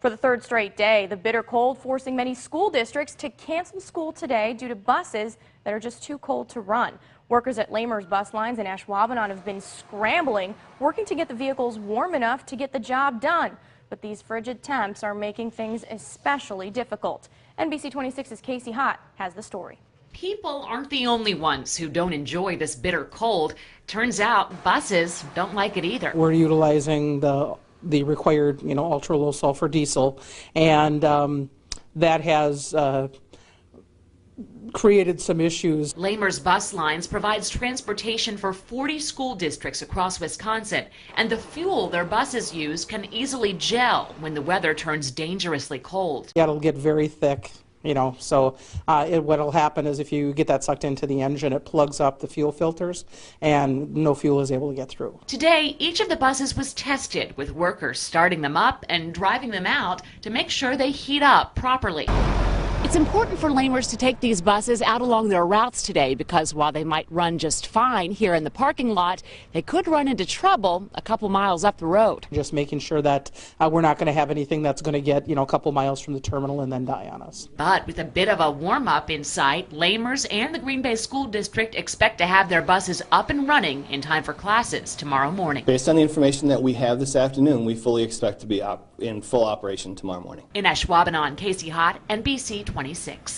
For the third straight day, the bitter cold forcing many school districts to cancel school today due to buses that are just too cold to run. Workers at Lamers bus lines in Ashwaubenon have been scrambling, working to get the vehicles warm enough to get the job done. But these frigid temps are making things especially difficult. NBC 26's Casey Hott has the story. People aren't the only ones who don't enjoy this bitter cold. Turns out buses don't like it either. We're utilizing the required, ultra low sulfur diesel, and that has created some issues. Lamers Bus Lines provides transportation for 40 school districts across Wisconsin, and the fuel their buses use can easily gel when the weather turns dangerously cold. Yeah, it'll get very thick. So what'll happen is if you get that sucked into the engine, it plugs up the fuel filters and no fuel is able to get through. Today, each of the buses was tested with workers starting them up and driving them out to make sure they heat up properly. It's important for Lamers to take these buses out along their routes today because while they might run just fine here in the parking lot, they could run into trouble a couple miles up the road. Just making sure that we're not going to have anything that's going to get, a couple miles from the terminal and then die on us. But with a bit of a warm-up in sight, Lamers and the Green Bay School District expect to have their buses up and running in time for classes tomorrow morning. Based on the information that we have this afternoon, we fully expect to be in full operation tomorrow morning. In Ashwaubenon, Casey Hott, NBC 26.